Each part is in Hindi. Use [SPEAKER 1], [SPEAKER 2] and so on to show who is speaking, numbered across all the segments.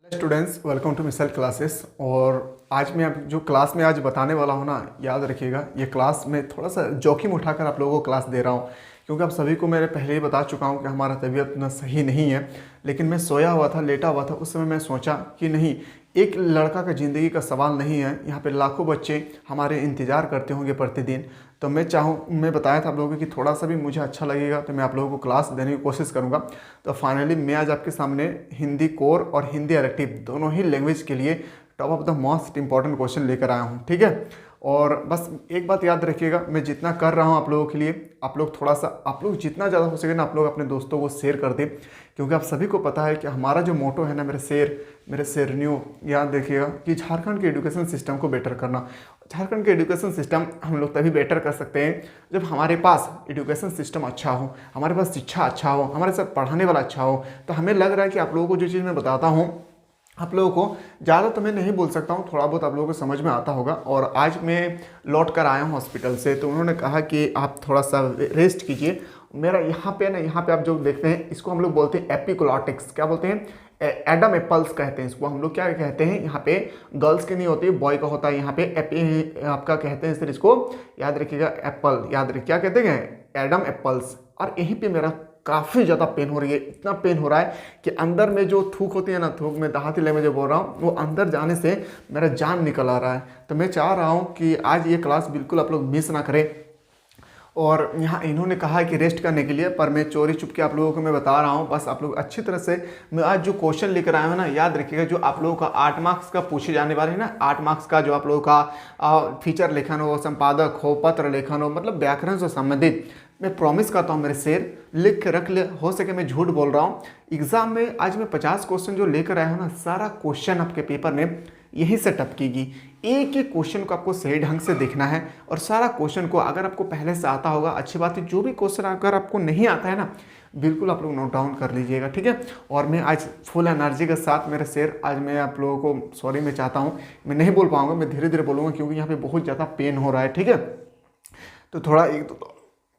[SPEAKER 1] स्टूडेंट्स, वेलकम टू मिसल क्लासेस। और आज मैं अब जो क्लास में आज बताने वाला हूँ ना, याद रखिएगा, ये क्लास में थोड़ा सा जोखिम उठाकर आप लोगों को क्लास दे रहा हूँ, क्योंकि आप सभी को मैंने पहले ही बता चुका हूँ कि हमारा तबीयत इतना सही नहीं है। लेकिन मैं सोया हुआ था, लेटा हुआ था, उस समय मैं सोचा कि नहीं, एक लड़का का ज़िंदगी का सवाल नहीं है, यहाँ पे लाखों बच्चे हमारे इंतज़ार करते होंगे प्रतिदिन। तो मैं बताया था आप लोगों को कि थोड़ा सा भी मुझे अच्छा लगेगा तो मैं आप लोगों को क्लास देने की कोशिश करूँगा। तो फाइनली मैं आज आपके सामने हिंदी कोर और हिंदी इलेक्टिव दोनों ही लैंग्वेज के लिए top of the most important question लेकर आया हूँ, ठीक है। और बस एक बात याद रखिएगा, मैं जितना कर रहा हूँ आप लोगों के लिए, आप लोग जितना ज़्यादा हो सके ना, आप लोग अपने दोस्तों को शेयर कर दें, क्योंकि आप सभी को पता है कि हमारा जो मोटो है ना, मेरे शेरनियों, याद रखिएगा कि झारखंड के एजुकेशन सिस्टम को बेटर करना। झारखंड के एजुकेशन सिस्टम हम लोग तभी बेटर कर सकते हैं जब हमारे पास एजुकेशन सिस्टम अच्छा हो, हमारे पास शिक्षा अच्छा हो, हमारे साथ पढ़ाने वाला अच्छा हो। तो हमें लग रहा है कि आप लोगों को जो चीज़ मैं बताता हूँ, आप लोगों को ज़्यादा तो मैं नहीं बोल सकता हूँ, थोड़ा बहुत आप लोगों को समझ में आता होगा। और आज मैं लौट कर आया हूँ हॉस्पिटल से, तो उन्होंने कहा कि आप थोड़ा सा रेस्ट कीजिए। मेरा यहाँ पे आप जो देखते हैं, इसको हम लोग बोलते हैं एपिग्लॉटिक्स। क्या बोलते हैं? एडम एप्पल्स कहते हैं इसको। हम लोग क्या कहते हैं, यहाँ पे गर्ल्स की नहीं होती, बॉय का होता है। यहाँ पे आपका कहते हैं सर, इसको याद रखिएगा, एप्पल, याद रखिए क्या कहते हैं, एडम एप्पल्स। और यहीं पे मेरा काफ़ी ज़्यादा पेन हो रही है, इतना पेन हो रहा है कि अंदर में जो थूक होती है ना, थूक में देहाती लैंग्वेज में बोल रहा हूँ, वो अंदर जाने से मेरा जान निकल आ रहा है। तो मैं चाह रहा हूँ कि आज ये क्लास बिल्कुल आप लोग मिस ना करें। और यहाँ इन्होंने कहा है कि रेस्ट करने के लिए, पर मैं चोरी चुपके आप लोगों को मैं बता रहा हूँ। बस आप लोग अच्छी तरह से, मैं आज जो क्वेश्चन लेकर आया हूँ ना, याद रखिएगा, जो आप लोगों का 8 मार्क्स का पूछे जाने वाले हैं ना, 8 मार्क्स का जो आप लोगों का फीचर लेखन हो, संपादक हो, पत्र लेखन हो, मतलब व्याकरण से संबंधित, मैं प्रॉमिस करता हूँ मेरे शेर, लिख के रख ले। हो सके मैं झूठ बोल रहा हूँ। एग्जाम में आज मैं 50 क्वेश्चन जो लेकर आया हूँ ना, सारा क्वेश्चन आपके पेपर में यहीं से टपकेगी। एक एक क्वेश्चन को आपको सही ढंग से देखना है, और सारा क्वेश्चन को अगर आपको पहले से आता होगा अच्छी बात है, जो भी क्वेश्चन अगर आपको नहीं आता है ना, बिल्कुल आप लोग नोट डाउन कर लीजिएगा, ठीक है। और मैं आज फुल एनर्जी के साथ मेरे शेर, आज मैं आप लोगों को सॉरी मैं चाहता हूँ, मैं नहीं बोल पाऊंगा, मैं धीरे धीरे बोलूँगा, क्योंकि यहाँ पे बहुत ज़्यादा पेन हो रहा है, ठीक है। तो थोड़ा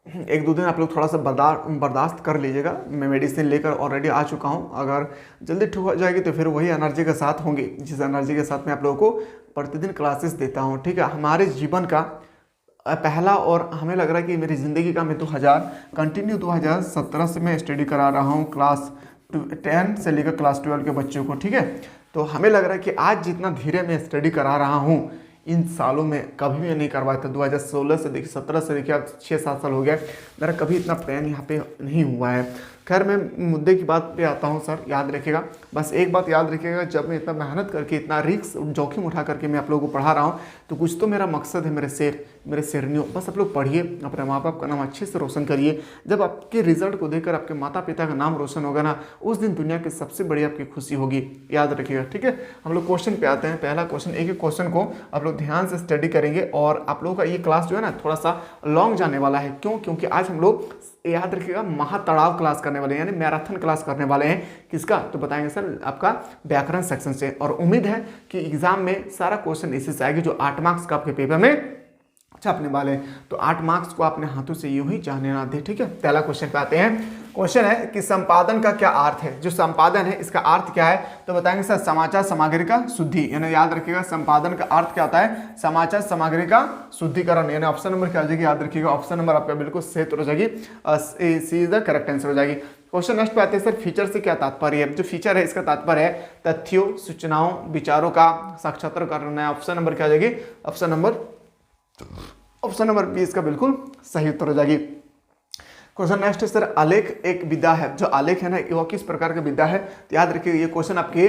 [SPEAKER 1] एक दो दिन आप लोग थोड़ा सा बर्दाश्त कर लीजिएगा। मैं मेडिसिन लेकर ऑलरेडी आ चुका हूँ, अगर जल्दी ठीक हो जाएगी तो फिर वही एनर्जी के साथ होंगे, जिस एनर्जी के साथ मैं आप लोगों को प्रतिदिन क्लासेस देता हूँ, ठीक है। हमारे जीवन का पहला, और हमें लग रहा है कि मेरी ज़िंदगी का, मैं 2017 से मैं स्टडी करा रहा हूँ क्लास 10 से लेकर क्लास 12 के बच्चों को, ठीक है। तो हमें लग रहा है कि आज जितना धीरे मैं स्टडी करा रहा हूँ, इन सालों में कभी भी नहीं करवाया था। 2016 से देखिए, 17 से देखिए, अब 6-7 साल हो गया, मेरा कभी इतना पेन यहाँ पे नहीं हुआ है। खैर, मैं मुद्दे की बात पे आता हूँ सर, याद रखिएगा, बस एक बात याद रखिएगा, जब मैं इतना मेहनत करके, इतना रिस्क जोखिम उठा करके मैं आप लोगों को पढ़ा रहा हूँ, तो कुछ तो मेरा मकसद है, मेरे शेरनियों। बस आप लोग पढ़िए, अपने माँ बाप का नाम अच्छे से रोशन करिए। जब आपके रिजल्ट को देखकर आपके माता पिता का नाम रोशन होगा ना, उस दिन दुनिया की सबसे बड़ी आपकी खुशी होगी, याद रखिएगा, ठीक है। हम लोग क्वेश्चन पे आते हैं। पहला क्वेश्चन, एक एक क्वेश्चन को आप लोग ध्यान से स्टडी करेंगे। और आप लोगों का ये क्लास जो है ना, थोड़ा सा लॉन्ग जाने वाला है। क्यों? क्योंकि आज हम लोग, याद रखिएगा, महातड़ाव क्लास करने वाले हैं, यानी मैराथन क्लास करने वाले हैं। किसका? तो बताएंगे सर, आपका व्याकरण सेक्शन से। और उम्मीद है कि एग्जाम में सारा क्वेश्चन इसी से आएगी, जो 8 मार्क्स का आपके पेपर में छपने वाले हैं। तो 8 मार्क्स को अपने हाथों से यूं ही जाने ना दे, ठीक है। पहला क्वेश्चन पे आते हैं। क्वेश्चन है कि संपादन का क्या अर्थ है? जो संपादन है, इसका अर्थ क्या है? तो बताएंगे सर, समाचार सामग्री का शुद्धि, यानी याद रखिएगा, संपादन का अर्थ क्या होता है? समाचार सामग्री का शुद्धिकरण, यानी ऑप्शन नंबर क्या हो जाएगी? याद रखिएगा, ऑप्शन नंबर आपका बिल्कुल सही हो जाएगी, सी इज द करेक्ट आंसर हो जाएगी। क्वेश्चन नेक्स्ट पे आते हैं सर, फीचर से क्या तात्पर्य है? जो फीचर है, इसका तात्पर्य है तथ्यों, सूचनाओं, विचारों का साक्षात्कार करना है। ऑप्शन नंबर क्या हो जाएगी? ऑप्शन नंबर बी इसका बिल्कुल सही उत्तर हो जाएगी। क्वेश्चन नेक्स्ट है सर, आलेख एक विधा है। जो आलेख है ना, वो किस प्रकार का विधा है? तो याद रखिए, ये क्वेश्चन आपके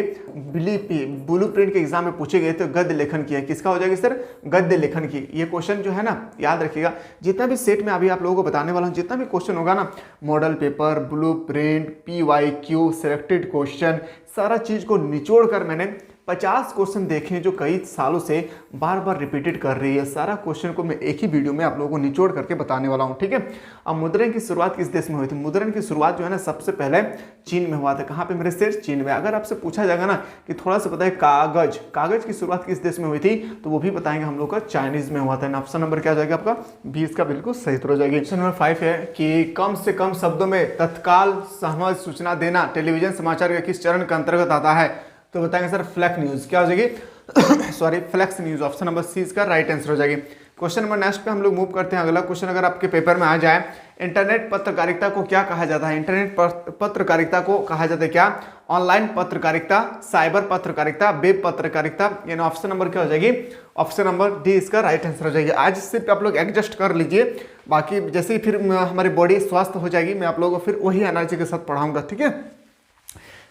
[SPEAKER 1] ब्लू प्रिंट के एग्जाम में पूछे गए थे। गद्य लेखन की है। किसका हो जाएगी सर? गद्य लेखन की। ये क्वेश्चन जो है ना, याद रखिएगा, जितना भी सेट में अभी आप लोगों को बताने वाला हूँ, जितना भी क्वेश्चन होगा ना, model paper, blue print, PYQ, selected question, सारा चीज को निचोड़ कर मैंने 50 क्वेश्चन देखे हैं, जो कई सालों से बार बार रिपीटेड कर रही है। सारा क्वेश्चन को मैं एक ही वीडियो में आप लोगों को निचोड़ करके बताने वाला हूं, ठीक है। अब मुद्रण की शुरुआत किस देश में हुई थी? मुद्रण की शुरुआत जो है ना, सबसे पहले चीन में हुआ था। कहाँ पे मेरे शेर? चीन में। अगर आपसे पूछा जाएगा ना कि थोड़ा सा बताए, कागज की शुरुआत किस देश में हुई थी, तो वो भी बताएंगे हम लोग का चाइनीज में हुआ था। ऑप्शन नंबर क्या जाएगा आपका? 20 का बिल्कुल सही उत्तर हो जाएगी। ऑप्शन नंबर 5 है कि कम से कम शब्दों में तत्काल सहमत सूचना देना टेलीविजन समाचार के किस चरण के अंतर्गत आता है? तो बताएंगे सर फ्लैक्स न्यूज़। क्या हो जाएगी सॉरी फ्लैक्स न्यूज़, ऑप्शन नंबर सी इसका राइट आंसर हो जाएगी। क्वेश्चन नंबर नेक्स्ट पे हम लोग मूव करते हैं। अगला क्वेश्चन अगर आपके पेपर में आ जाए, इंटरनेट पत्रकारिता को क्या कहा जाता है? इंटरनेट पत्रकारिता को कहा जाता है क्या? ऑनलाइन पत्रकारिता, साइबर पत्रकारिता, वेब पत्रकारिता, यानी ऑप्शन नंबर क्या हो जाएगी? ऑप्शन नंबर डी इसका राइट आंसर हो जाएगी। आज सिर्फ आप लोग एडजस्ट कर लीजिए, बाकी जैसे ही फिर हमारी बॉडी स्वस्थ हो जाएगी मैं आप लोगों को फिर वही एनर्जी के साथ पढ़ाऊंगा, ठीक है।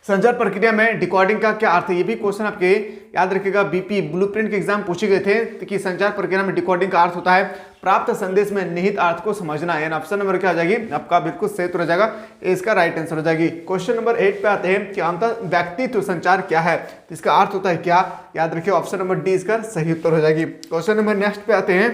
[SPEAKER 1] संचार प्रक्रिया में डिकोडिंग का क्या अर्थ है? ये भी क्वेश्चन आपके याद रखिएगा, बीपी ब्लूप्रिंट के एग्जाम पूछे गए थे कि संचार प्रक्रिया में डिकोडिंग का अर्थ होता है प्राप्त संदेश में निहित अर्थ को समझना, यानी ऑप्शन नंबर क्या हो जाएगी? आपका बिल्कुल सही उत्तर हो जाएगा, इसका राइट आंसर हो जाएगी। क्वेश्चन नंबर 8 पे आते हैं कि अंतर व्यक्तित्व संचार क्या है? इसका अर्थ होता है क्या? याद रखिए ऑप्शन नंबर डी इसका सही उत्तर हो जाएगी। क्वेश्चन नंबर नेक्स्ट पे आते हैं।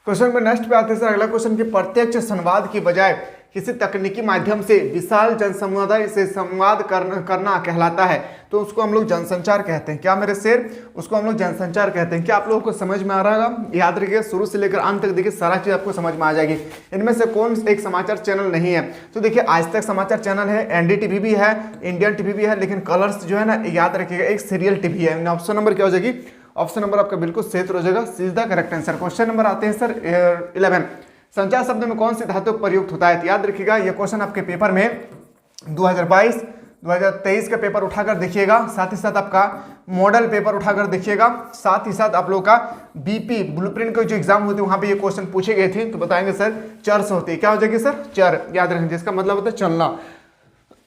[SPEAKER 1] क्वेश्चन नंबर नेक्स्ट पे आते हैं सर अगला क्वेश्चन की प्रत्यक्ष संवाद की बजाय किसी तकनीकी माध्यम से विशाल जनसमुदाय से संवाद करना कहलाता है, तो उसको हम लोग जनसंचार कहते हैं। क्या मेरे शेर? उसको हम लोग जनसंचार कहते हैं। क्या आप लोगों को समझ में आ रहा है? याद रखिए शुरू से लेकर अंत तक देखिए सारा चीज आपको समझ में आ जाएगी। इनमें से कौन एक समाचार चैनल नहीं है? तो देखिए आज तक समाचार चैनल है, एनडीटीवी भी है, इंडियन टीवी भी है, लेकिन कलर्स जो है ना, याद रखिएगा एक सीरियल टीवी है। ऑप्शन नंबर क्या हो जाएगी? ऑप्शन नंबर आपका बिल्कुल सही हो जाएगा, सीधा करेक्ट आंसर। क्वेश्चन नंबर आते हैं सर 11, संचार शब्द में कौन सी धातु प्रयुक्त होता है? तो याद रखिएगा ये क्वेश्चन आपके पेपर में 2022 2023 का पेपर उठाकर देखिएगा, साथ ही साथ आपका मॉडल पेपर उठाकर देखिएगा, साथ ही साथ आप लोग का बीपी ब्लूप्रिंट का जो एग्जाम होते हैं वहां पे ये क्वेश्चन पूछे गए थे। तो बताएंगे सर चर से होती है। क्या हो जाएगी सर? चर, याद रखेंगे, जिसका मतलब होता है चलना।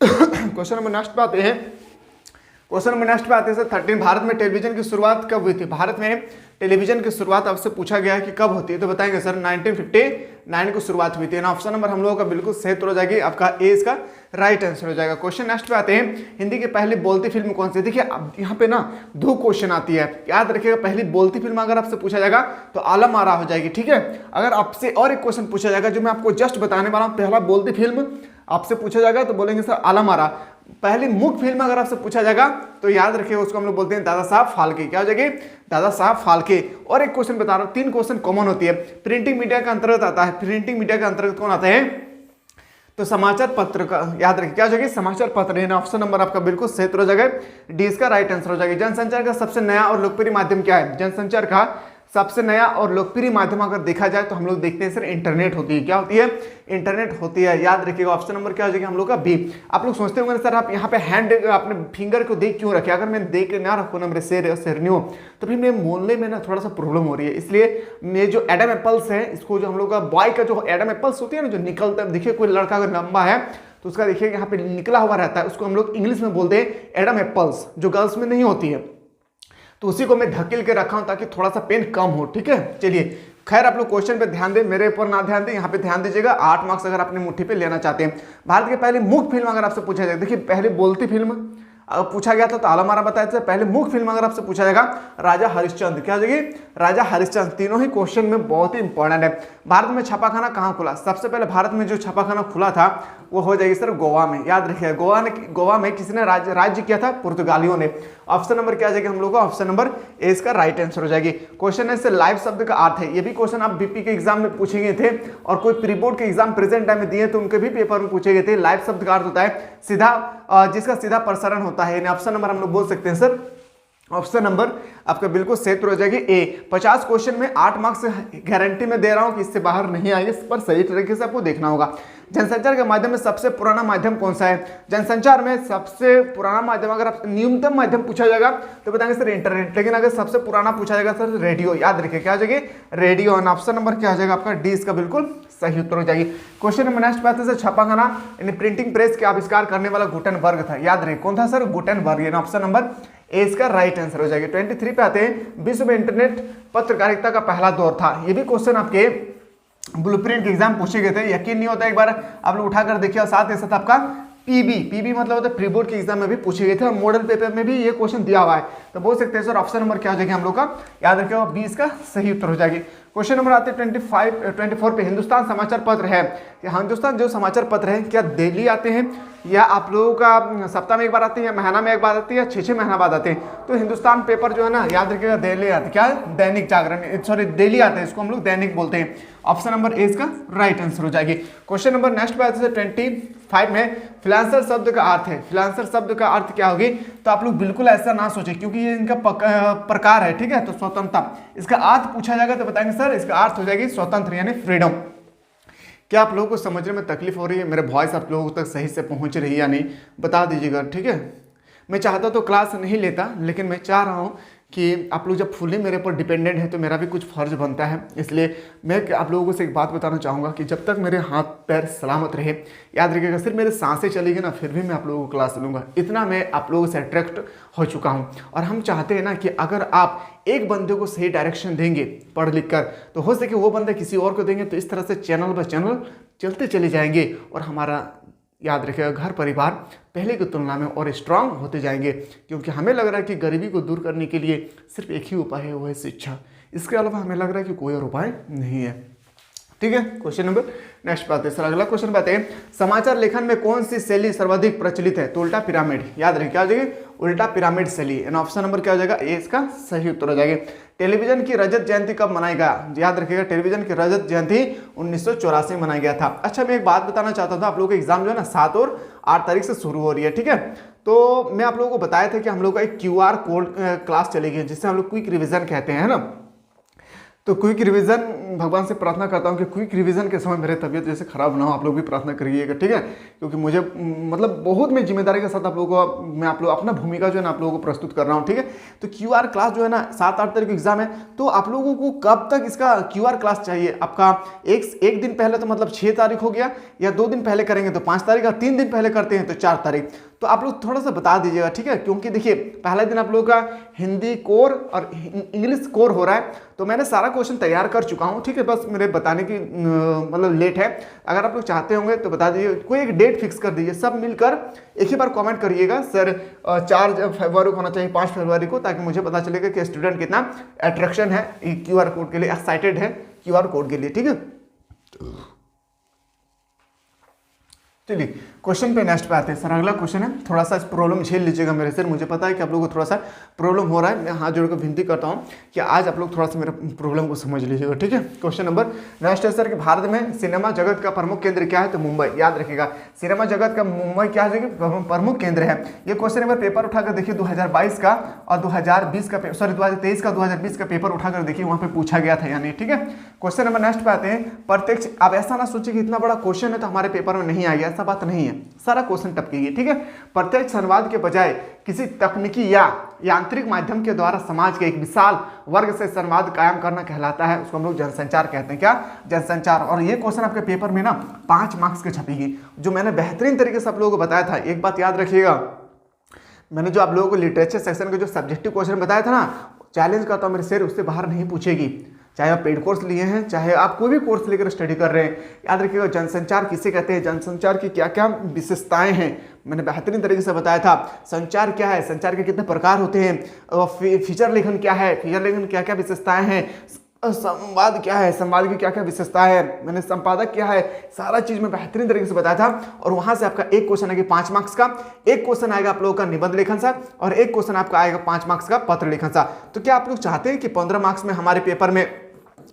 [SPEAKER 1] क्वेश्चन नंबर नेक्स्ट पे आते हैं। क्वेश्चन नंबर नेक्स्ट पे आते हैं सर 13, भारत में टेलीविजन की शुरुआत कब हुई थी? भारत में टेलीविजन की शुरुआत आपसे पूछा गया है कि कब होती है, तो बताएंगे सर 1959 को शुरुआत हुई थी ना। ऑप्शन नंबर हम लोगों का बिल्कुल सही उत्तर हो जाएगी, आपका ए इसका राइट आंसर हो जाएगा। क्वेश्चन नेक्स्ट पे आते हैं, हिंदी की पहली बोलती फिल्म कौन सी? देखिए अब यहाँ पे ना 2 क्वेश्चन आती है, याद रखिएगा। पहली बोलती फिल्म अगर आपसे पूछा जाएगा तो आलम आरा हो जाएगी, ठीक है। अगर आपसे और एक क्वेश्चन पूछा जाएगा जो मैं आपको जस्ट बताने वाला हूँ, पहला बोलती फिल्म आपसे पूछा जाएगा तो बोलेंगे सर आलम आरा। पहली मुख्य फिल्म अगर आपसे पूछा जाएगा तो याद रखिए उसको हम लोग बोलते हैं दादा साहब फाल्के। क्या हो जाएगी? दादा साहब फाल्के। और एक क्वेश्चन बता रहा हूं, 3 क्वेश्चन कॉमन होती है। प्रिंटिंग मीडिया का अंतर्गत आता है, प्रिंटिंग मीडिया का अंतर्गत कौन आता है? तो समाचार पत्र का, याद रखिए क्या हो जाएगी? समाचार पत्र। है ना, ऑप्शन नंबर आपका बिल्कुल सही हो जाएगा, डी इसका राइट आंसर हो जाएगा। जनसंचार का सबसे नया और लोकप्रिय माध्यम क्या है? जनसंचार का सबसे नया और लोकप्रिय माध्यम अगर देखा जाए तो हम लोग देखते हैं सर इंटरनेट होती है। क्या होती है? इंटरनेट होती है, याद रखिएगा। ऑप्शन नंबर क्या हो जाएगा हम लोग का? बी। आप लोग सोचते होंगे सर आप यहाँ पे हैंड अपने फिंगर को देख क्यों रखे? अगर मैं देख ना रखूँ ना मेरे शेरनियों तो फिर मेरे बोलने में ना थोड़ा सा प्रॉब्लम हो रही है, इसलिए मेरे जो एडम एप्पल्स है, इसको जो हम लोग का बॉय का जो एडम एप्पल्स होती है ना, जो निकलता है, देखिए कोई लड़का अगर लंबा है तो उसका देखिए यहाँ पे निकला हुआ रहता है, उसको हम लोग इंग्लिश में बोलते हैं एडम एप्पल्स, जो गर्ल्स में नहीं होती है। तो उसी को मैं धकेल के रखा हूं ताकि थोड़ा सा पेन कम हो, ठीक है। चलिए खैर आप लोग क्वेश्चन पे ध्यान दें, मेरे ऊपर ना ध्यान दें, यहाँ पे ध्यान दीजिएगा। 8 मार्क्स अगर अपनी मुट्ठी पे लेना चाहते हैं। भारत की पहली मुख्य फिल्म अगर आपसे पूछा जाए, देखिए पहली बोलती फिल्म पूछा गया था तो आलम आरा बताया था। पहले मुख्य फिल्म अगर आपसे पूछा जाएगा राजा हरिश्चंद्र। क्या हो जाएगी? राजा हरिश्चंद्र। तीनों ही क्वेश्चन में बहुत ही इंपॉर्टेंट है। भारत में छापाखाना कहाँ खुला? सबसे पहले भारत में जो छापाखाना खुला था वो हो जाएगी सर गोवा में। याद रखिए गोवा में किसने राज्य किया था? पुर्तगालियों ने। ऑप्शन नंबर क्या आ जाएगा हम लोग का? ऑप्शन नंबर ए इसका राइट आंसर हो जाएगी। क्वेश्चन है लाइव शब्द का अर्थ है। ये भी क्वेश्चन आप बीपी के एग्जाम में पूछे गए थे और कोई प्री बोर्ड के एग्जाम प्रेजेंट टाइम में दिए तो उनके भी पेपर में पूछे गए थे। लाइव शब्द का अर्थ होता है सीधा, जिसका सीधा प्रसारण होता है। ऑप्शन नंबर हम लोग बोल सकते हैं सर, ऑप्शन नंबर आपका बिल्कुल सही हो जाएगी ए। 50 क्वेश्चन में 8 मार्क्स गारंटी में दे रहा हूं कि इससे बाहर नहीं आएंगे, इस पर सही तरीके से आपको देखना होगा। जनसंचार के माध्यम में सबसे पुराना माध्यम कौन सा है? जनसंचार में सबसे पुराना माध्यम अगर आप न्यूनतम माध्यम पूछा जाएगा तो बताएंगे सर इंटरनेट, लेकिन अगर सबसे पुराना पूछा जाएगा सर रेडियो। याद रखिए क्या हो जाएगी? रेडियो। ऑप्शन नंबर क्या हो जाएगा आपका? डी इसका बिल्कुल सही उत्तर हो जाएगी। क्वेश्चन नंबर नेक्स्ट बात है छापाखाना यानी प्रिंटिंग प्रेस के आविष्कार करने वाला गुटेनबर्ग था। याद रखिए कौन था sir? Gutenberg. Option number A इसका राइट आंसर हो जाएगी। 23 पे आते हैं, विश्व में इंटरनेट पत्रकारिता का पहला दौर था। ये भी क्वेश्चन आपके ब्लूप्रिंट के एग्जाम पूछे गए थे, यकीन नहीं होता, एक बार आप लोग उठाकर देखिए। और साथ ही साथ आपका पीबी मतलब होता है प्री बोर्ड के एग्जाम में भी पूछे गए थे और मॉडल पेपर में भी ये क्वेश्चन दिया हुआ है। तो बोल सकते हैं सर ऑप्शन नंबर क्या हो जाएगा हम लोग का? याद रखिएगा बी इसका सही उत्तर हो जाएगी। क्वेश्चन नंबर आते हैं 24 पे, हिंदुस्तान समाचार पत्र है, हिंदुस्तान जो समाचार पत्र है क्या डेली आते हैं या आप लोगों का सप्ताह में एक बार आते हैं या महीना में एक बार आते हैं या 6 महीना बाद आते हैं? तो हिंदुस्तान पेपर जो है ना, याद रखिएगा डेली आते हैं। क्या है? दैनिक जागरण, सॉरी डेली आते हैं, इसको हम लोग दैनिक बोलते हैं। ऑप्शन नंबर ए इसका राइट आंसर हो जाएगी। क्वेश्चन नंबर नेक्स्ट बात है 25 में, फ्रीलांसर शब्द का अर्थ है, फ्रीलांसर शब्द का अर्थ क्या होगी? तो आप लोग बिल्कुल ऐसा ना सोचें क्योंकि ये इनका प्रकार है, ठीक है। तो स्वतंत्रता, इसका अर्थ पूछा जाएगा तो बताएंगे सर इसका अर्थ हो जाएगी स्वतंत्र यानी फ्रीडम। क्या आप लोगों को समझने में तकलीफ हो रही है? मेरे वॉइस आप लोगों तक सही से पहुंच रही है या नहीं, बता दीजिएगा, ठीक है। मैं चाहता तो क्लास नहीं लेता, लेकिन मैं चाह रहा हूँ कि आप लोग जब फुली मेरे ऊपर डिपेंडेंट है तो मेरा भी कुछ फर्ज बनता है। इसलिए मैं आप लोगों से एक बात बताना चाहूँगा कि जब तक मेरे हाथ पैर सलामत रहे, याद रखिएगा, सिर्फ मेरे सांसें चलेगी ना, फिर भी मैं आप लोगों को क्लास लूँगा। इतना मैं आप लोगों से अट्रैक्ट हो चुका हूँ। और हम चाहते हैं ना कि अगर आप एक बंदे को सही डायरेक्शन देंगे पढ़ लिख कर, तो हो सके वो बंदा किसी और को देंगे, तो इस तरह से चैनल बाय चैनल चलते चले जाएंगे और हमारा, याद रखिएगा, घर परिवार पहले की तुलना में और स्ट्रांग होते जाएंगे। क्योंकि हमें लग रहा है कि गरीबी को दूर करने के लिए सिर्फ एक ही उपाय है, वो है शिक्षा। इसके अलावा हमें लग रहा है कि कोई और उपाय नहीं है, ठीक है। क्वेश्चन नंबर नेक्स्ट बात है सर, अगला क्वेश्चन बात है, समाचार लेखन में कौन सी शैली सर्वाधिक प्रचलित है? तो उल्टा पिरामिड, याद रखिए क्या हो जाएगी? उल्टा पिरामिड शैली। एंड ऑप्शन नंबर क्या हो जाएगा? ए इसका सही उत्तर हो जाएगा। टेलीविजन की रजत जयंती कब मनाया गया? याद रखिएगा, टेलीविजन की रजत जयंती 1984 में मनाया गया था। अच्छा, मैं एक बात बताना चाहता था, आप लोगों का एग्जाम जो है ना 7 और 8 तारीख से शुरू हो रही है, ठीक है। तो मैं आप लोगों को बताया था कि हम लोग का एक QR कोड क्लास चलेगी, जिससे हम लोग क्विक रिविजन कहते हैं, है ना। तो क्विक रिवीजन, भगवान से प्रार्थना करता हूँ कि क्विक रिवीजन के समय मेरे तबीयत जैसे खराब ना हो, आप लोग भी प्रार्थना करिएगा, ठीक है। क्योंकि मुझे मतलब बहुत मैं जिम्मेदारी के साथ आप लोगों को, मैं आप लोग अपना भूमिका जो है ना आप लोगों को प्रस्तुत कर रहा हूँ, ठीक है। तो QR क्लास जो है ना 7-8 तारीख को एग्जाम है, तो आप लोगों को कब तक इसका QR क्लास चाहिए? आपका एक दिन पहले तो मतलब 6 तारीख हो गया, या 2 दिन पहले करेंगे तो 5 तारीख, और 3 दिन पहले करते हैं तो 4 तारीख। तो आप लोग थोड़ा सा बता दीजिएगा, ठीक है। क्योंकि देखिए पहला दिन आप लोगों का हिंदी कोर और इंग्लिश कोर हो रहा है, तो मैंने सारा क्वेश्चन तैयार कर चुका हूँ, ठीक है। बस मेरे बताने की मतलब लेट है। अगर आप लोग चाहते होंगे तो बता दीजिए, कोई एक डेट फिक्स कर दीजिए, सब मिलकर एक ही बार कमेंट करिएगा सर 4 फरवरी को होना चाहिए, 5 फरवरी को, ताकि मुझे पता चलेगा कि स्टूडेंट कितना अट्रैक्शन है QR कोड के लिए, एक्साइटेड है QR कोड के लिए, ठीक है। चलिए क्वेश्चन पे नेक्स्ट पे आते हैं सर। अगला क्वेश्चन है, थोड़ा सा प्रॉब्लम झेल लीजिएगा मेरे सर, मुझे पता है कि आप लोगों को थोड़ा सा प्रॉब्लम हो रहा है। मैं हाथ जोड़कर विनती करता हूं कि आज आप लोग थोड़ा सा मेरे प्रॉब्लम को समझ लीजिएगा, ठीक है। क्वेश्चन नंबर नेक्स्ट है सर कि भारत में सिनेमा जगत का प्रमुख केंद्र क्या है? तो मुंबई, याद रखिएगा, सिनेमा जगत का मुंबई क्या है? प्रमुख केंद्र है। ये क्वेश्चन एक बार पेपर उठाकर देखिए 2022 का और 2020 का, सॉरी 2023 का 2020 का पेपर उठाकर देखिए, वहां पे पूछा गया था यानी, ठीक है। क्वेश्चन नंबर नेक्स्ट पे आते हैं, प्रत्यक्ष, आप ऐसा ना सोचिए कि इतना बड़ा क्वेश्चन है तो हमारे पेपर में नहीं आएगा, ऐसा बात नहीं है, सारा क्वेश्चन टपकेगी, ठीक है। प्रत्यक्ष संवाद के बजाय किसी तकनीकी या यांत्रिक माध्यम के द्वारा समाज के एक विशाल वर्ग से संवाद कायम करना कहलाता है, उसको हम लोग जनसंचार कहते हैं। क्या? जनसंचार। और ये क्वेश्चन आपके पेपर में ना 5 मार्क्स के छपेगी, जो मैंने बेहतरीन तरीके से आप लोगों को बताया था। एक बात याद रखिएगा, मैंने जो आप लोगों को लिटरेचर सेक्शन के जो सब्जेक्टिव क्वेश्चन बताया था ना, चैलेंज करता हूँ मेरे सर उससे बाहर नहीं पूछेगी, चाहे आप पेड कोर्स लिए हैं, चाहे आप कोई भी कोर्स लेकर स्टडी कर रहे हैं। याद रखिएगा, जनसंचार किसे कहते हैं, जनसंचार की क्या क्या विशेषताएं हैं, मैंने बेहतरीन तरीके से बताया था। संचार क्या है, संचार के कितने प्रकार होते हैं, फीचर लेखन क्या है, फीचर लेखन क्या क्या विशेषताएं हैं, संवाद क्या है, संवाद की क्या क्या विशेषताएं है, मैंने संपादक क्या है, सारा चीज में बेहतरीन तरीके से बताया था। और वहां से आपका एक क्वेश्चन आएगा 5 मार्क्स का, एक क्वेश्चन आएगा आप लोगों का निबंध लेखन सा, और एक क्वेश्चन आपका आएगा 5 मार्क्स का पत्र लेखन सा। तो क्या आप लोग चाहते हैं कि 15 मार्क्स में हमारे पेपर में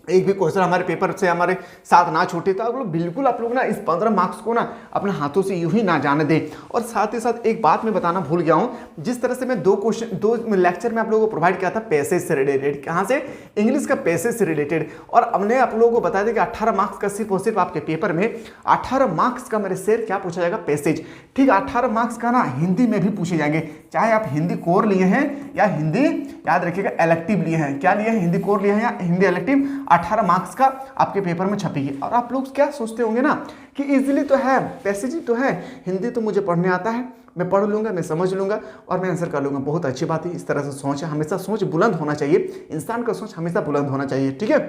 [SPEAKER 1] एक भी क्वेश्चन हमारे पेपर से हमारे साथ ना छूटे? तो आप लोग बिल्कुल, आप लोग ना इस 15 मार्क्स को ना अपने हाथों से यूं ही ना जाने दें। और साथ ही साथ एक बात मैं बताना भूल गया हूं, जिस तरह से मैं दो लेक्चर में आप लोगों को प्रोवाइड किया था पैसेज से रिलेटेड, कहां से? इंग्लिश का पैसेज से रिलेटेड, और हमने आप लोगों को बताया था कि 18 मार्क्स का सिर्फ और सिर्फ आपके पेपर में 18 मार्क्स का मेरे शेर क्या पूछा जाएगा? पैसेज। ठीक, 18 मार्क्स का ना हिंदी में भी पूछे जाएंगे, चाहे आप हिंदी कोर लिए हैं या हिंदी, याद रखिएगा, इलेक्टिव लिए हैं। क्या लिए हैं? हिंदी कोर लिए हैं या हिंदी इलेक्टिव, 18 मार्क्स का आपके पेपर में छपेगी। और आप लोग क्या सोचते होंगे ना कि इजीली तो है, पैसेज ही तो है, हिंदी तो मुझे पढ़ने आता है, मैं पढ़ लूंगा, मैं समझ लूंगा और मैं आंसर कर लूंगा। बहुत अच्छी बात है, इस तरह से सोच है, हमेशा सोच बुलंद होना चाहिए, इंसान का सोच हमेशा बुलंद होना चाहिए। ठीक है,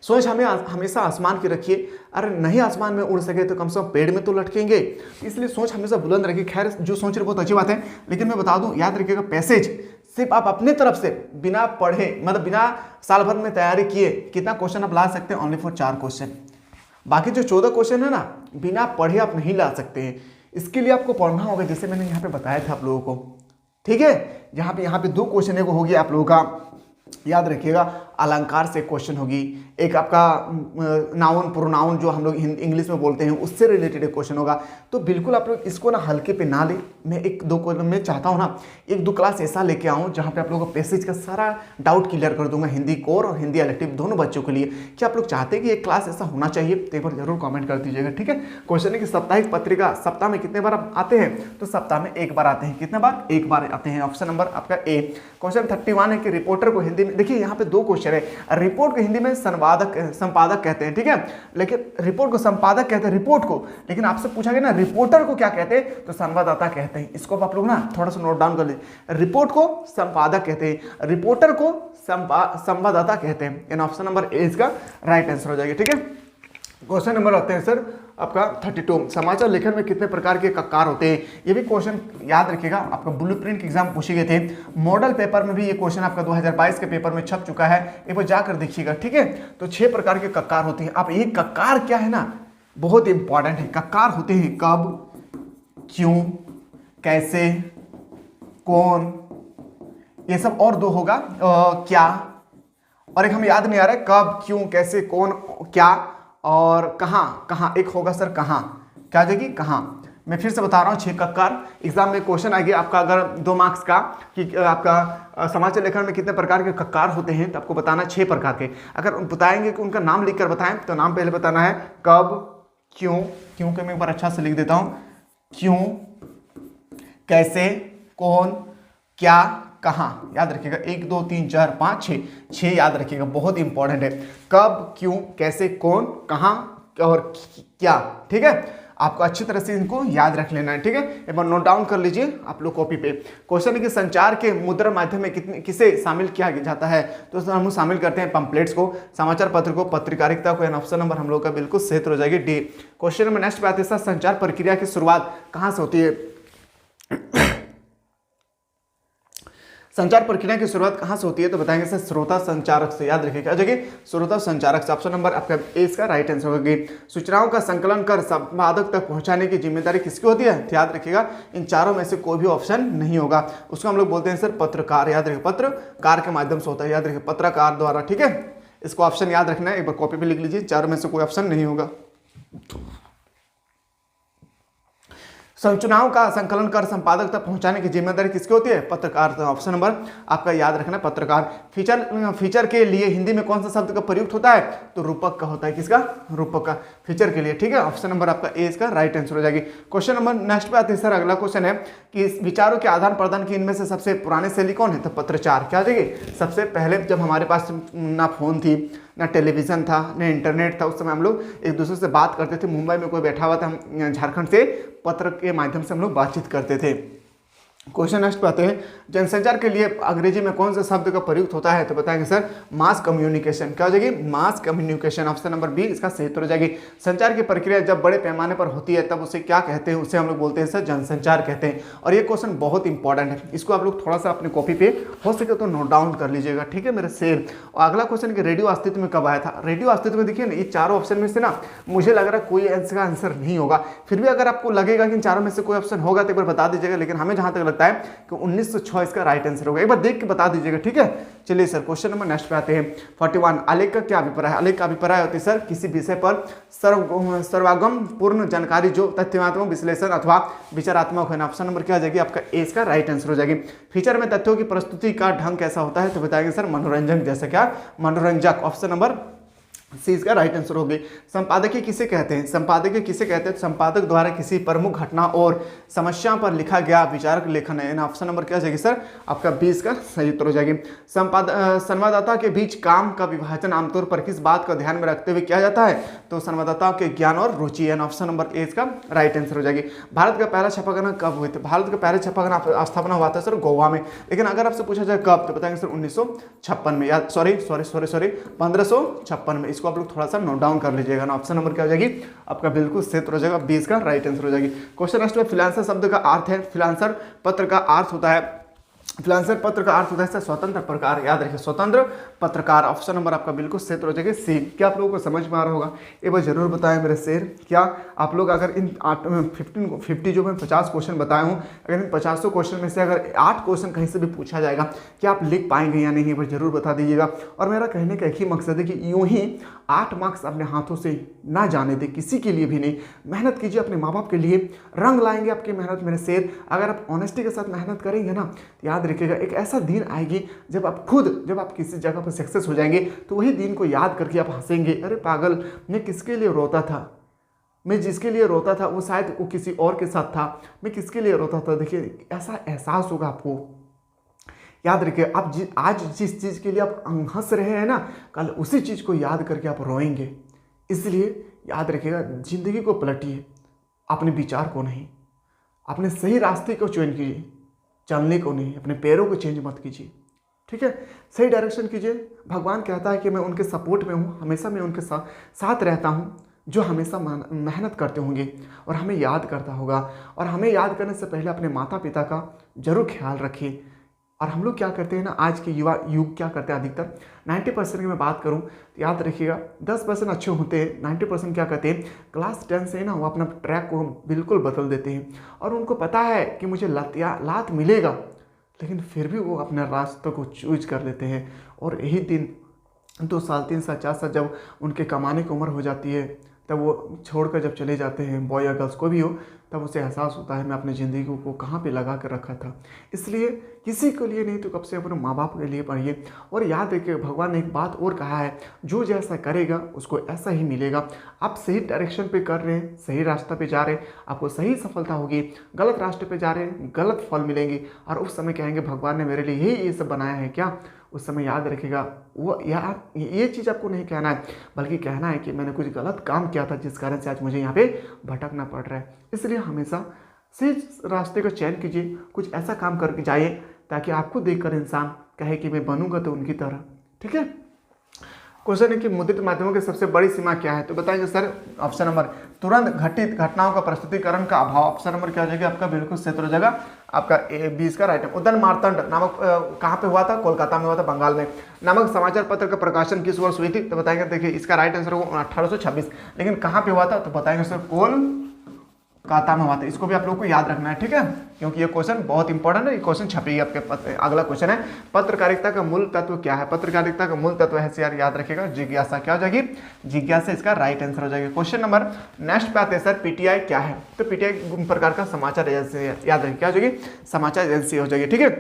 [SPEAKER 1] सोच हमें हमेशा आसमान की रखिए। अरे नहीं आसमान में उड़ सके तो कम से कम पेड़ में तो लटकेंगे, इसलिए सोच हमेशा बुलंद रखिए। खैर, जो सोच रहे बहुत अच्छी बात है, लेकिन मैं बता दूं, याद रखिएगा, पैसेज सिर्फ आप अपनी तरफ से बिना पढ़े, मतलब बिना साल भर में तैयारी किए कितना क्वेश्चन आप ला सकते हैं? Only for 4 question. बाकी जो 14 क्वेश्चन है ना, बिना पढ़े आप नहीं ला सकते हैं। इसके लिए आपको पढ़ना होगा, जैसे मैंने यहाँ पे बताया था आप लोगों को, ठीक है। यहाँ पे 2 क्वेश्चन है, वो हो गया आप लोगों का, याद रखिएगा, अलंकार से क्वेश्चन होगी, एक आपका नाउन प्रोनाउन जो हम लोग इंग्लिश में बोलते हैं उससे रिलेटेड एक क्वेश्चन होगा। तो बिल्कुल आप लोग इसको ना हल्के पे ना ले। मैं 1-2 क्वेश्चन में चाहता हूँ ना 1-2 क्लास ऐसा लेके आऊँ जहाँ पे आप लोगों को पैसेज का सारा डाउट क्लियर कर दूंगा, हिंदी कोर और हिंदी इलेक्टिव दोनों बच्चों के लिए। क्या आप लोग चाहते हैं कि एक क्लास ऐसा होना चाहिए? तो एक बार जरूर कॉमेंट कर दीजिएगा, ठीक है। क्वेश्चन है कि साप्ताहिक पत्रिका सप्ताह में कितने बार आते हैं? तो सप्ताह में 1 बार आते हैं। कितने बार? 1 बार आते हैं। ऑप्शन नंबर आपका ए। क्वेश्चन 31 है कि रिपोर्टर को हिंदी में, देखिए यहाँ पे 2 क्वेश्चन है। रिपोर्ट को हिंदी में संपादक कहते हैं, ठीक है, लेकिन रिपोर्ट को संपादक कहते हैं रिपोर्ट को, लेकिन आपसे पूछा गया ना रिपोर्टर को क्या कहते हैं? तो संवाददाता कहते हैं। इसको आप लोग ना थोड़ा सा नोट डाउन कर लीजिए। रिपोर्ट को संपादक कहते हैं, रिपोर्टर को संवाददाता कहते हैं। इन ऑप्शन नंबर ए इसका राइट आंसर हो जाएगा, ठीक है। क्वेश्चन नंबर आते हैं सर आपका 32, समाचार लेखन में कितने प्रकार के ककार होते हैं? ये भी क्वेश्चन याद रखिएगा, आपका ब्लूप्रिंट के एग्जाम पूछे गए थे, मॉडल पेपर में भी ये क्वेश्चन आपका 2022 के पेपर में छप चुका है, एक बार जाकर देखिएगा, ठीक है। तो 6 प्रकार के ककार होते हैं। अब ये ककार क्या है ना, बहुत इंपॉर्टेंट है। ककार होते हैं कब, क्यों, कैसे, कौन, ये सब, और 2 होगा क्या, और एक हमें याद नहीं आ रहा है, कब, क्यों, कैसे, कौन, क्या, और कहाँ। कहाँ एक होगा सर, कहाँ, क्या जाएगी, कहाँ। मैं फिर से बता रहा हूँ, 6 ककार। एग्जाम में क्वेश्चन आ गया आपका अगर 2 मार्क्स का कि आपका समाचार लेखन में कितने प्रकार के ककार होते हैं, तो आपको बताना 6 प्रकार के। अगर बताएंगे कि उनका नाम लिखकर बताएं, तो नाम पहले बताना है कब, क्यों, क्यों के मैं एक बार अच्छा से लिख देता हूँ, क्यों, कैसे, कौन, क्या, कहाँ। याद रखिएगा, 1 2 3 4 5 6 याद रखिएगा, बहुत इंपॉर्टेंट है। कब, क्यों, कैसे, कौन, कहाँ और क्या, ठीक है। आपको अच्छी तरह से इनको याद रख लेना है, ठीक है। एक बार नोट डाउन कर लीजिए आप लोग कॉपी पे। क्वेश्चन है कि संचार के मुद्रा माध्यम में किसे शामिल किया जाता है? तो हम लोग शामिल करते हैं पंपलेट्स को, समाचार पत्र को, पत्रकारिता को। ऑप्शन नंबर हम लोग का बिल्कुल सही हो जाएगी डी। क्वेश्चन नंबर नेक्स्ट पे आते हैं, संचार प्रक्रिया की शुरुआत कहाँ से होती है? संचार प्रक्रिया की शुरुआत कहाँ से होती है? तो बताएंगे सर श्रोता संचारक से। याद रखिएगा, जगह श्रोता संचारक से। ऑप्शन नंबर आपका ए इसका राइट आंसर होगी। सूचनाओं का संकलन कर संपादक तक पहुंचाने की जिम्मेदारी किसकी होती है? तो याद रखिएगा, इन चारों में से कोई भी ऑप्शन नहीं होगा। उसको हम लोग बोलते हैं सर पत्रकार। याद रखिए, पत्रकार के माध्यम से होता है। याद रखिए, पत्रकार द्वारा, ठीक है। इसको ऑप्शन याद रखना है, एक बार कॉपी पे लिख लीजिए, चारों में से कोई ऑप्शन नहीं होगा। सूचनाओं का संकलन कर संपादक तक पहुंचाने की जिम्मेदारी किसकी होती है? पत्रकार। तो ऑप्शन नंबर आपका याद रखना है पत्रकार। फीचर के लिए हिंदी में कौन सा शब्द का प्रयुक्त होता है? तो रूपक का होता है। किसका? रूपक का, फीचर के लिए, ठीक है। ऑप्शन नंबर आपका ए इसका राइट आंसर हो जाएगी। क्वेश्चन नंबर नेक्स्ट पे आते हैं सर, अगला क्वेश्चन है कि विचारों के आदान प्रदान की इनमें से सबसे पुरानी शैली कौन है? तो पत्रचार। क्या जाएगी? सबसे पहले जब हमारे पास ना फोन थी, ना टेलीविजन था, ना इंटरनेट था, उस समय हम लोग एक दूसरे से बात करते थे। मुंबई में कोई बैठा हुआ था, हम झारखंड से पत्र के माध्यम से हम लोग बातचीत करते थे। क्वेश्चन नेक्स्ट पे आते हैं, जनसंचार के लिए अंग्रेजी में कौन से शब्द का प्रयुक्त होता है? तो बताएंगे सर मास कम्युनिकेशन। क्या हो जाएगी? Mass communication. Option number B इसका सही उत्तर हो जाएगी। संचार की प्रक्रिया जब बड़े पैमाने पर होती है तब उसे क्या कहते हैं? उसे हम लोग बोलते हैं सर जनसंचार कहते हैं। और ये क्वेश्चन बहुत इंपॉर्टेंट है, इसको आप लोग थोड़ा सा अपने कॉपी पे हो सके तो नोट डाउन कर लीजिएगा, ठीक है मेरे शेर। और अगला क्वेश्चन कि रेडियो अस्तित्व में कब आया था? रेडियो अस्तित्व में देखिए ना, ये चारों ऑप्शन में से ना मुझे लग रहा है कोई इसका आंसर नहीं होगा। फिर भी अगर आपको लगेगा कि इन चारों में से कोई ऑप्शन होगा तो एक बार बता दीजिएगा, लेकिन हमें जहां तक लगता है कि 1906 इसका राइट आंसर होगा। एक बार देख के बता दीजिएगा, ठीक है। चलिए सर क्वेश्चन नंबर नेक्स्ट पे आते हैं 41। आलेख का क्या अभिप्राय है? आलेख का अभिप्राय होती है सर किसी विषय पर सर्वागम पूर्ण जानकारी जो तथ्यात्मक विश्लेषण अथवा विचारात्मक है। ऑप्शन नंबर क्या हो जाएगी? आपका ए इसका राइट आंसर हो जाएगी। फीचर में तथ्यों की प्रस्तुति का ढंग कैसा होता है? तो बताएंगे सर मनोरंजन जैसा। क्या? मनोरंजक। ऑप्शन नंबर सी इसका राइट आंसर होगी। संपादकीय किसे कहते हैं? संपादकीय किसे कहते हैं? संपादक द्वारा किसी प्रमुख घटना और समस्या पर लिखा गया विचारक लेखन है। ऑप्शन नंबर क्या जाएगी सर? आपका 20 का सही उत्तर हो जाएगी। संवाददाता के बीच काम का विभाजन आमतौर पर किस बात का ध्यान में रखते हुए किया जाता है? तो संवाददाताओं के ज्ञान और रुचि है। ऑप्शन नंबर ए इसका राइट आंसर हो जाएगी। भारत का पहला छापाखाना कब हुए थे? भारत का पहला छापाखाना स्थापना हुआ था सर गोवा में। लेकिन अगर आपसे पूछा जाए कब, तो बताएंगे सर 1956 में। याद सॉरी 1556 में। इसको आप लोग थोड़ा सा नोट डाउन कर लीजिएगा ना। ऑप्शन नंबर क्या हो जाएगी? आपका बिल्कुल सही हो जाएगा, 20 का राइट आंसर हो जाएगी। क्वेश्चन नेक्स्ट में फ्रीलांसर शब्द का अर्थ है। फ्रीलांसर पत्र का अर्थ होता है फ्रीलांसर पत्र का अर्थ होता है स्वतंत्र पत्रकार, याद रखिए स्वतंत्र पत्रकार। ऑप्शन नंबर आपका बिल्कुल सही हो जाएगा सी। क्या आप लोगों को समझ में आ रहा होगा? एक बार जरूर बताएं मेरे शेर, क्या आप लोग अगर इन 50 जो मैं 50 क्वेश्चन बताया हूँ, अगर इन 50 क्वेश्चन में से अगर 8 क्वेश्चन कहीं से भी पूछा जाएगा, क्या आप लिख पाएंगे या नहीं? एक बार जरूर बता दीजिएगा। और मेरा कहने का एक ही मकसद है कि यूं ही 8 मार्क्स अपने हाथों से ना जाने दे, किसी के लिए भी नहीं। मेहनत कीजिए अपने माँ बाप के लिए, रंग लाएंगे आपकी मेहनत मेरे शेर। अगर आप ऑनेस्टी के साथ मेहनत करेंगे ना, तो याद रखिएगा एक ऐसा दिन आएगी जब आप किसी जगह पर सक्सेस हो जाएंगे, तो वही दिन को याद करके आप हंसेंगे, अरे पागल मैं किसके लिए रोता था, मैं जिसके लिए रोता था वो शायद वो किसी और के साथ था, मैं किसके लिए रोता था। देखिए ऐसा एहसास होगा आपको। याद रखिए आप आज जिस चीज़ के लिए आप हंस रहे हैं ना, कल उसी चीज़ को याद करके आप रोएंगे। इसलिए याद रखिएगा, जिंदगी को पलटिए, अपने विचार को नहीं, अपने सही रास्ते को चयन कीजिए, चलने को नहीं, अपने पैरों को चेंज मत कीजिए, ठीक है? सही डायरेक्शन कीजिए। भगवान कहता है कि मैं उनके सपोर्ट में हूँ, हमेशा मैं उनके साथ रहता हूँ, जो हमेशा मेहनत करते होंगे और हमें याद करता होगा। और हमें याद करने से पहले अपने माता पिता का जरूर ख्याल रखिए। और हम लोग क्या करते हैं ना, आज के युवा युग क्या करते हैं, अधिकतर 90% की मैं बात करूं तो याद रखिएगा 10% अच्छे होते हैं, 90% क्या करते हैं, क्लास 10 से ना वो अपना ट्रैक को बिल्कुल बदल देते हैं। और उनको पता है कि मुझे लात मिलेगा, लेकिन फिर भी वो अपने रास्ते को चूज कर लेते हैं। और यही दिन 2 साल 3 साल 4 साल जब उनके कमाने की उम्र हो जाती है, तब वो छोड़कर जब चले जाते हैं, बॉय या गर्ल्स को भी हो, तब उसे एहसास होता है मैं अपनी ज़िंदगी को कहाँ पे लगा कर रखा था। इसलिए किसी के लिए नहीं तो कब से अपने माँ बाप के लिए पढ़िए। और याद रखिए भगवान ने एक बात और कहा है, जो जैसा करेगा उसको ऐसा ही मिलेगा। आप सही डायरेक्शन पे कर रहे हैं, सही रास्ता पे जा रहे हैं, आपको सही सफलता होगी। गलत रास्ते पे जा रहे हैं, गलत फल मिलेंगे। और उस समय कहेंगे भगवान ने मेरे लिए यही ये सब बनाया है क्या? उस समय याद रखिएगा वो यार ये चीज़ आपको नहीं कहना है, बल्कि कहना है कि मैंने कुछ गलत काम किया था जिस कारण से आज मुझे यहाँ पे भटकना पड़ रहा है। इसलिए हमेशा सही रास्ते का चयन कीजिए, कुछ ऐसा काम करके जाइए ताकि आपको देखकर इंसान कहे कि मैं बनूंगा तो उनकी तरह, ठीक है? क्वेश्चन है कि मुद्रित माध्यमों की सबसे बड़ी सीमा क्या है? तो बताएंगे सर ऑप्शन नंबर तुरंत घटित घटनाओं का प्रस्तुतिकरण का अभाव। ऑप्शन नंबर क्या हो जाएगा आपका? बिल्कुल सही हो जाएगा आपका A20 का राइट है। उदयन मार्तंड नामक कहाँ पे हुआ था? कोलकाता में हुआ था, बंगाल में। नामक समाचार पत्र का प्रकाशन किस वर्ष हुई थी? तो बताएंगे, देखिए इसका राइट आंसर होगा 1826। लेकिन कहाँ पे हुआ था? तो बताएंगे सर कोलकाता में हुआ था। इसको भी आप लोगों को याद रखना है, ठीक है? क्योंकि ये क्वेश्चन बहुत इंपॉर्टेंट है, ये क्वेश्चन छपेगी आपके। अगला क्वेश्चन है पत्रकारिता का मूल तत्व क्या है? पत्रकारिता का मूल तत्व है यार, याद रखिएगा जिज्ञासा। क्या हो जाएगी? जिज्ञासा इसका राइट आंसर हो जाएगा। क्वेश्चन नंबर नेक्स्ट पे आते हैं सर, पीटीआई क्या है? तो पीटीआई प्रकार का समाचार एजेंसी, याद रखिए क्या हो जाएगी? समाचार एजेंसी हो जाएगी, ठीक है?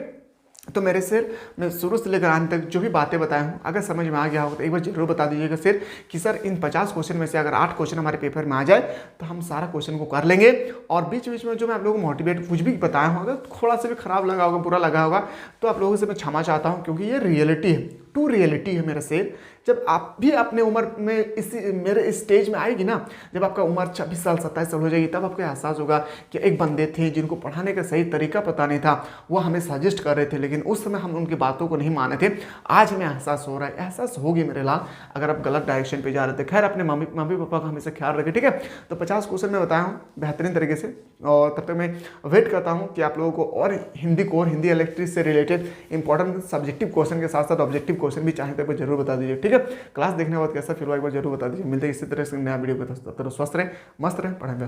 [SPEAKER 1] तो मेरे सर मैं शुरू से लेकर अंत तक जो भी बातें बताया हूँ, अगर समझ में आ गया हो तो एक बार जरूर बता दीजिएगा सर कि सर इन 50 क्वेश्चन में से अगर 8 क्वेश्चन हमारे पेपर में आ जाए तो हम सारा क्वेश्चन को कर लेंगे। और बीच बीच में जो मैं आप लोगों को मोटिवेट कुछ भी बताया हूँ, अगर थोड़ा सा भी खराब लगा होगा, बुरा लगा होगा, तो आप लोगों से मैं क्षमा चाहता हूँ, क्योंकि ये रियलिटी है, टू रियलिटी है मेरे सर। जब आप भी अपने उम्र में मेरे स्टेज में आएगी ना, जब आपका उम्र 26 साल 27 साल हो जाएगी, तब आपको एहसास होगा कि एक बंदे थे जिनको पढ़ाने का सही तरीका पता नहीं था, वो हमें सजेस्ट कर रहे थे, लेकिन उस समय हम उनकी बातों को नहीं माने थे। आज हमें एहसास हो रहा है, एहसास होगी मेरे लाल, अगर आप गलत डायरेक्शन पे जा रहे थे। खैर अपने मम्मी पापा का हमेशा ख्याल रखें, ठीक है? तो 50 क्वेश्चन मैं बताया हूँ बेहतरीन तरीके से, और तब तक मैं वेट करता हूँ कि आप लोगों को और हिंदी इलेक्ट्रिक से रिलेटेड इंपॉर्टेंट सब्जेक्टिव क्वेश्चन के साथ साथ ऑब्जेक्टिव क्वेश्चन भी चाहें तो जरूर बता दीजिए, ठीक है? क्लास देखने के बाद कैसा फील हुआ एक बार जरूर बता दीजिए। मिलते हैं इसी तरह से नया वीडियो के, तब तक स्वस्थ रहें, मस्त रहें, पढ़ें।